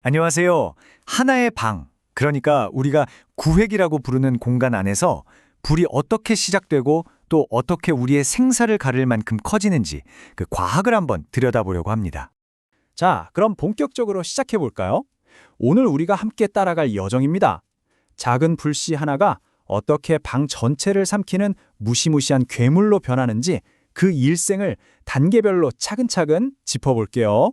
안녕하세요. 하나의 방, 그러니까 우리가 구획이라고 부르는 공간 안에서 불이 어떻게 시작되고 또 어떻게 우리의 생사를 가를 만큼 커지는지 그 과학을 한번 들여다보려고 합니다. 자, 그럼 본격적으로 시작해 볼까요? 오늘 우리가 함께 따라갈 여정입니다. 작은 불씨 하나가 어떻게 방 전체를 삼키는 무시무시한 괴물로 변하는지 그 일생을 단계별로 차근차근 짚어볼게요.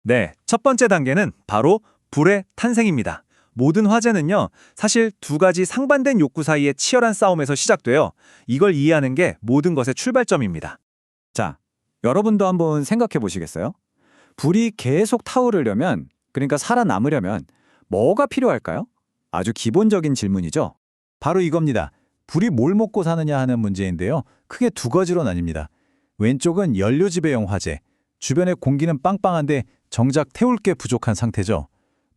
네, 첫 번째 단계는 바로 불의 탄생입니다. 모든 화재는요, 사실 두 가지 상반된 욕구 사이의 치열한 싸움에서 시작돼요. 이걸 이해하는 게 모든 것의 출발점입니다. 자, 여러분도 한번 생각해 보시겠어요? 불이 계속 타오르려면, 그러니까 살아남으려면 뭐가 필요할까요? 아주 기본적인 질문이죠. 바로 이겁니다. 불이 뭘 먹고 사느냐 하는 문제인데요. 크게 두 가지로 나뉩니다. 왼쪽은 연료지배용 화재. 주변의 공기는 빵빵한데 정작 태울 게 부족한 상태죠.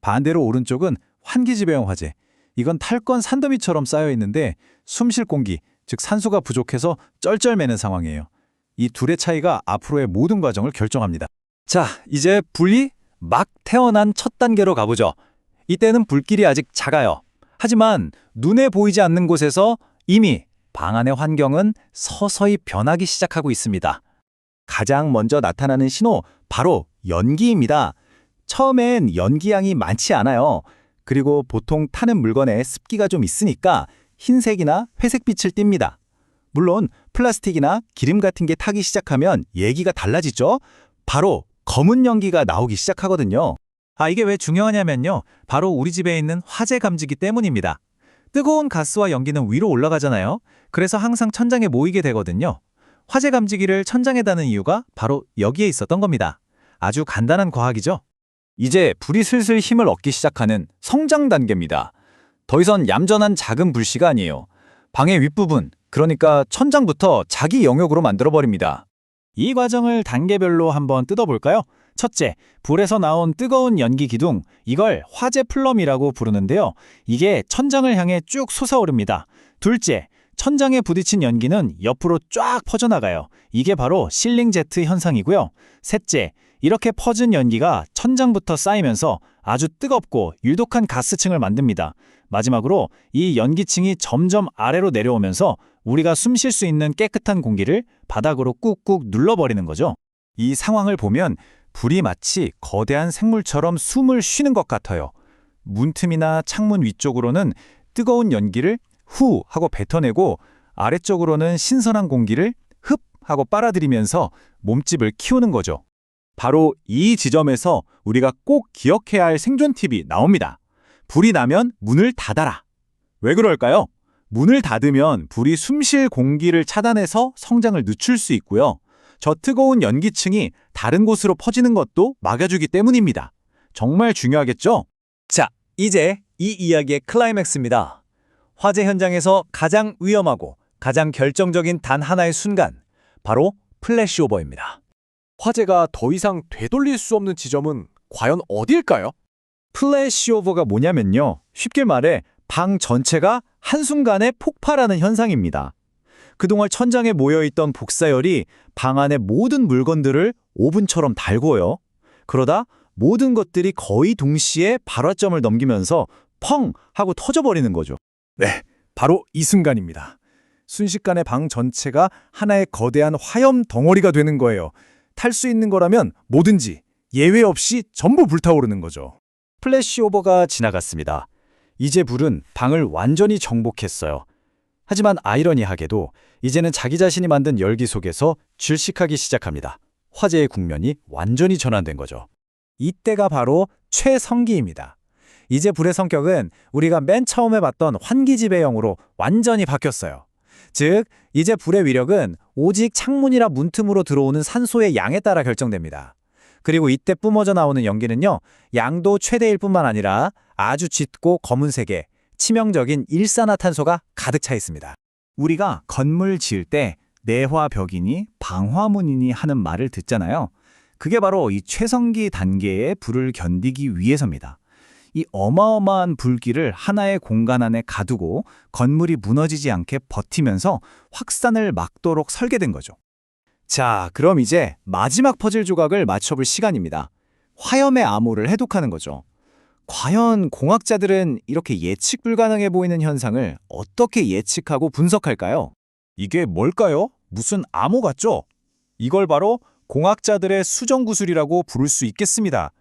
반대로 오른쪽은 환기지배용 화재. 이건 탈건 산더미처럼 쌓여 있는데 숨 쉴 공기, 즉 산소가 부족해서 쩔쩔매는 상황이에요. 이 둘의 차이가 앞으로의 모든 과정을 결정합니다. 자, 이제 불이 막 태어난 첫 단계로 가보죠. 이때는 불길이 아직 작아요. 하지만 눈에 보이지 않는 곳에서 이미 방 안의 환경은 서서히 변하기 시작하고 있습니다. 가장 먼저 나타나는 신호, 바로 연기입니다. 처음엔 연기양이 많지 않아요. 그리고 보통 타는 물건에 습기가 좀 있으니까 흰색이나 회색빛을 띱니다. 물론 플라스틱이나 기름 같은 게 타기 시작하면 얘기가 달라지죠. 바로 검은 연기가 나오기 시작하거든요. 이게 왜 중요하냐면요. 바로 우리 집에 있는 화재 감지기 때문입니다. 뜨거운 가스와 연기는 위로 올라가잖아요. 그래서 항상 천장에 모이게 되거든요. 화재 감지기를 천장에 다는 이유가 바로 여기에 있었던 겁니다. 아주 간단한 과학이죠. 이제 불이 슬슬 힘을 얻기 시작하는 성장 단계입니다. 더 이상 얌전한 작은 불씨가 아니에요. 방의 윗부분, 그러니까 천장부터 자기 영역으로 만들어버립니다. 이 과정을 단계별로 한번 뜯어볼까요? 첫째, 불에서 나온 뜨거운 연기 기둥, 이걸 화재 플럼이라고 부르는데요. 이게 천장을 향해 쭉 솟아오릅니다. 둘째, 천장에 부딪힌 연기는 옆으로 쫙 퍼져나가요. 이게 바로 실링 제트 현상이고요. 셋째, 이렇게 퍼진 연기가 천장부터 쌓이면서 아주 뜨겁고 유독한 가스층을 만듭니다. 마지막으로 이 연기층이 점점 아래로 내려오면서 우리가 숨 쉴 수 있는 깨끗한 공기를 바닥으로 꾹꾹 눌러버리는 거죠. 이 상황을 보면 불이 마치 거대한 생물처럼 숨을 쉬는 것 같아요. 문틈이나 창문 위쪽으로는 뜨거운 연기를 후 하고 뱉어내고 아래쪽으로는 신선한 공기를 흡 하고 빨아들이면서 몸집을 키우는 거죠. 바로 이 지점에서 우리가 꼭 기억해야 할 생존 팁이 나옵니다. 불이 나면 문을 닫아라. 왜 그럴까요? 문을 닫으면 불이 숨쉴 공기를 차단해서 성장을 늦출 수 있고요. 저 뜨거운 연기층이 다른 곳으로 퍼지는 것도 막아주기 때문입니다. 정말 중요하겠죠? 자, 이제 이 이야기의 클라이맥스입니다. 화재 현장에서 가장 위험하고 가장 결정적인 단 하나의 순간, 바로 플래시오버입니다. 화재가 더 이상 되돌릴 수 없는 지점은 과연 어디일까요? 플래시오버가 뭐냐면요. 쉽게 말해 방 전체가 한순간에 폭발하는 현상입니다. 그동안 천장에 모여있던 복사열이 방 안의 모든 물건들을 오븐처럼 달궈요. 그러다 모든 것들이 거의 동시에 발화점을 넘기면서 펑 하고 터져버리는 거죠. 네, 바로 이 순간입니다. 순식간에 방 전체가 하나의 거대한 화염 덩어리가 되는 거예요. 탈 수 있는 거라면 뭐든지 예외 없이 전부 불타오르는 거죠. 플래시오버가 지나갔습니다. 이제 불은 방을 완전히 정복했어요. 하지만 아이러니하게도 이제는 자기 자신이 만든 열기 속에서 질식하기 시작합니다. 화재의 국면이 완전히 전환된 거죠. 이때가 바로 최성기입니다. 이제 불의 성격은 우리가 맨 처음에 봤던 환기지배형으로 완전히 바뀌었어요. 즉, 이제 불의 위력은 오직 창문이나 문틈으로 들어오는 산소의 양에 따라 결정됩니다. 그리고 이때 뿜어져 나오는 연기는요, 양도 최대일 뿐만 아니라 아주 짙고 검은색의 치명적인 일산화탄소가 가득 차 있습니다. 우리가 건물 지을 때 내화벽이니 방화문이니 하는 말을 듣잖아요. 그게 바로 이 최성기 단계의 불을 견디기 위해서입니다. 이 어마어마한 불길을 하나의 공간 안에 가두고 건물이 무너지지 않게 버티면서 확산을 막도록 설계된 거죠. 자, 그럼 이제 마지막 퍼즐 조각을 맞춰볼 시간입니다. 화염의 암호를 해독하는 거죠. 과연 공학자들은 이렇게 예측 불가능해 보이는 현상을 어떻게 예측하고 분석할까요? 이게 뭘까요? 무슨 암호 같죠? 이걸 바로 공학자들의 수정구술이라고 부를 수 있겠습니다.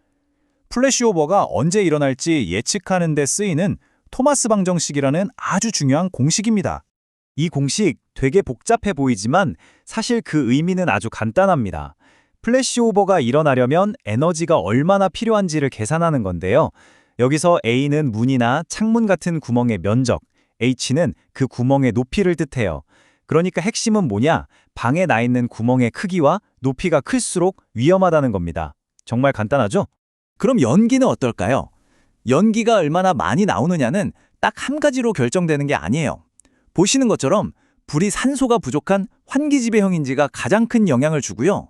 플래시오버가 언제 일어날지 예측하는 데 쓰이는 토마스 방정식이라는 아주 중요한 공식입니다. 이 공식 되게 복잡해 보이지만 사실 그 의미는 아주 간단합니다. 플래시오버가 일어나려면 에너지가 얼마나 필요한지를 계산하는 건데요. 여기서 A는 문이나 창문 같은 구멍의 면적, H는 그 구멍의 높이를 뜻해요. 그러니까 핵심은 뭐냐? 방에 나 있는 구멍의 크기와 높이가 클수록 위험하다는 겁니다. 정말 간단하죠? 그럼 연기는 어떨까요? 연기가 얼마나 많이 나오느냐는 딱 한 가지로 결정되는 게 아니에요. 보시는 것처럼 불이 산소가 부족한 환기지배형인지가 가장 큰 영향을 주고요.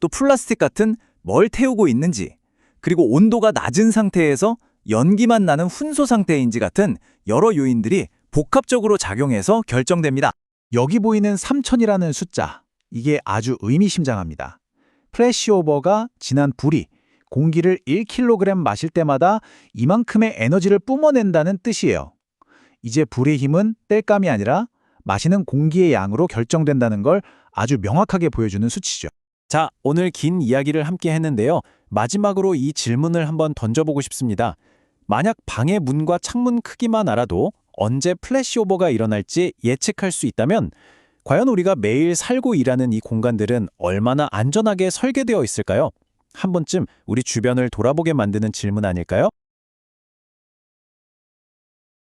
또 플라스틱 같은 뭘 태우고 있는지, 그리고 온도가 낮은 상태에서 연기만 나는 훈소 상태인지 같은 여러 요인들이 복합적으로 작용해서 결정됩니다. 여기 보이는 3000이라는 숫자, 이게 아주 의미심장합니다. 플래시오버가 진한 불이 공기를 1kg 마실 때마다 이만큼의 에너지를 뿜어낸다는 뜻이에요. 이제 불의 힘은 땔감이 아니라 마시는 공기의 양으로 결정된다는 걸 아주 명확하게 보여주는 수치죠. 자, 오늘 긴 이야기를 함께 했는데요. 마지막으로 이 질문을 한번 던져보고 싶습니다. 만약 방의 문과 창문 크기만 알아도 언제 플래시오버가 일어날지 예측할 수 있다면 과연 우리가 매일 살고 일하는 이 공간들은 얼마나 안전하게 설계되어 있을까요? 한 번쯤 우리 주변을 돌아보게 만드는 질문 아닐까요?